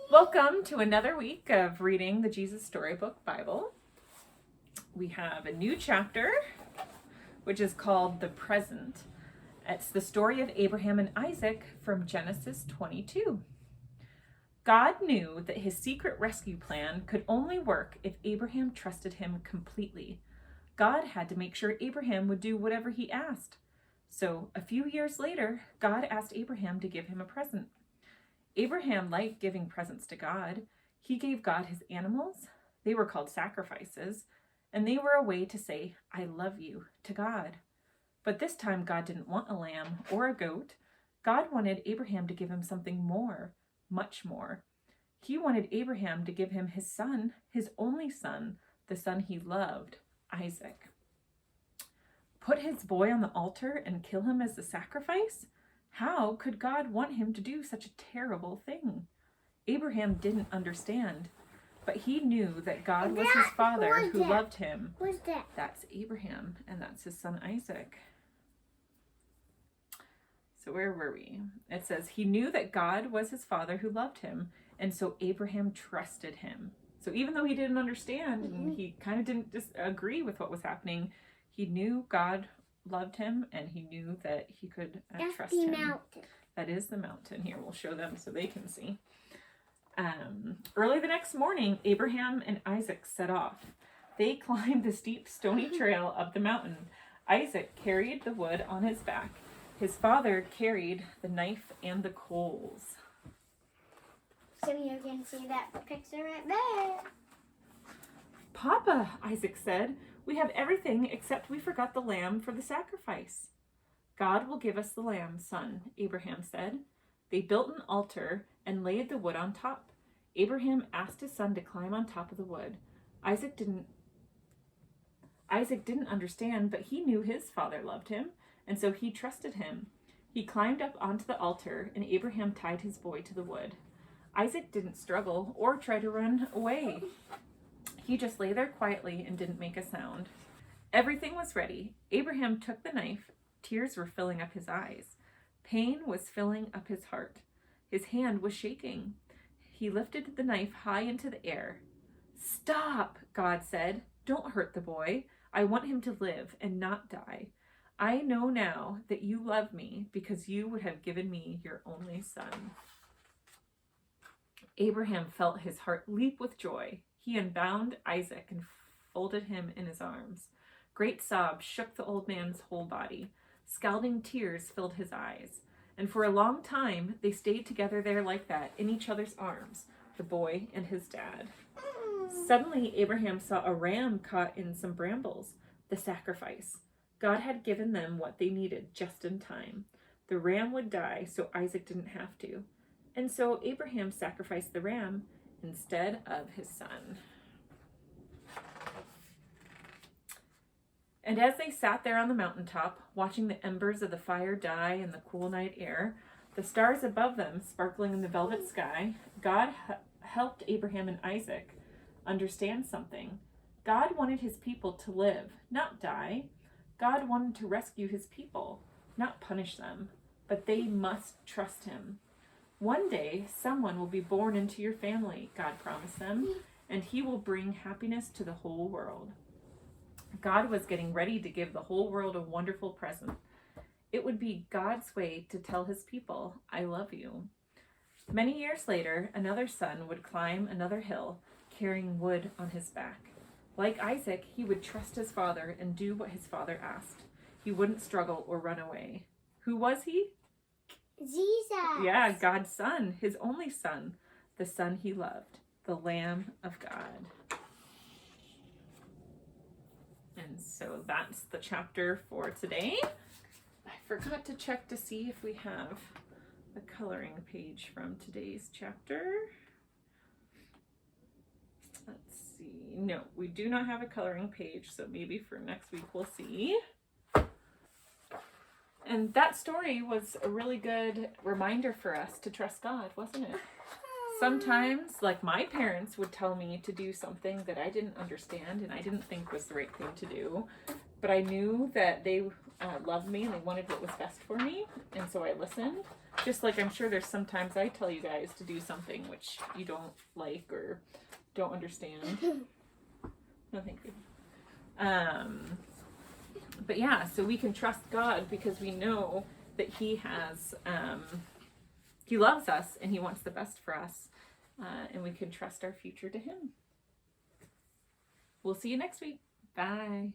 Welcome to another week of reading the Jesus Storybook Bible. We have a new chapter, which is called The Present. It's the story of Abraham and Isaac from Genesis 22. God knew that his secret rescue plan could only work if Abraham trusted him completely. God had to make sure Abraham would do whatever he asked. So, a few years later, God asked Abraham to give him a present. Abraham liked giving presents to God. He gave God his animals. They were called sacrifices, and they were a way to say, "I love you," to God. But this time God didn't want a lamb or a goat. God wanted Abraham to give him something more, much more. He wanted Abraham to give him his son, his only son, the son he loved, Isaac. Put his boy on the altar and kill him as the sacrifice? How could God want him to do such a terrible thing? Abraham didn't understand, but he knew that God was his father who loved him. Who's that? That's Abraham, and that's his son Isaac. So where were we? It says he knew that God was his father who loved him, and so Abraham trusted him. So even though he didn't understand and he kind of didn't just agree with what was happening, he knew God loved him, and he knew that he could trust him. That's the mountain. That is the mountain. Here, we'll show them so they can see. Early the next morning, Abraham and Isaac set off. They climbed the steep, stony trail up the mountain. Isaac carried the wood on his back. His father carried the knife and the coals. So you can see that picture right there. "Papa," Isaac said, "we have everything except we forgot the lamb for the sacrifice." "God will give us the lamb, son," Abraham said. They built an altar and laid the wood on top. Abraham asked his son to climb on top of the wood. Isaac didn't understand, but he knew his father loved him, and so he trusted him. He climbed up onto the altar, and Abraham tied his boy to the wood. Isaac didn't struggle or try to run away. He just lay there quietly and didn't make a sound. Everything was ready. Abraham took the knife. Tears were filling up his eyes. Pain was filling up his heart. His hand was shaking. He lifted the knife high into the air. "Stop," God said. "Don't hurt the boy. I want him to live and not die. I know now that you love me because you would have given me your only son." Abraham felt his heart leap with joy. He unbound Isaac and folded him in his arms. Great sobs shook the old man's whole body. Scalding tears filled his eyes. And for a long time, they stayed together there like that, in each other's arms, the boy and his dad. Suddenly, Abraham saw a ram caught in some brambles, the sacrifice. God had given them what they needed just in time. The ram would die, so Isaac didn't have to. And so Abraham sacrificed the ram instead of his son. And as they sat there on the mountaintop, watching the embers of the fire die in the cool night air, the stars above them sparkling in the velvet sky, God helped Abraham and Isaac understand something. God wanted his people to live, not die. God wanted to rescue his people, not punish them, but they must trust him. One day, someone will be born into your family, God promised them, and he will bring happiness to the whole world. God was getting ready to give the whole world a wonderful present. It would be God's way to tell his people, "I love you." Many years later, another son would climb another hill, carrying wood on his back. Like Isaac, he would trust his father and do what his father asked. He wouldn't struggle or run away. Who was he? Jesus. Yeah, God's son, his only son, the son he loved, the Lamb of God. And so that's the chapter for today. I forgot to check to see if we have a coloring page from today's chapter. Let's see. No, we do not have a coloring page, so maybe for next week we'll see. And that story was a really good reminder for us to trust God, wasn't it? Sometimes, like my parents would tell me to do something that I didn't understand and I didn't think was the right thing to do, but I knew that they loved me and they wanted what was best for me, and so I listened. Just like I'm sure there's sometimes I tell you guys to do something which you don't like or don't understand. No, thank you. But yeah, so we can trust God because we know that He has, He loves us and He wants the best for us. And we can trust our future to Him. We'll see you next week. Bye.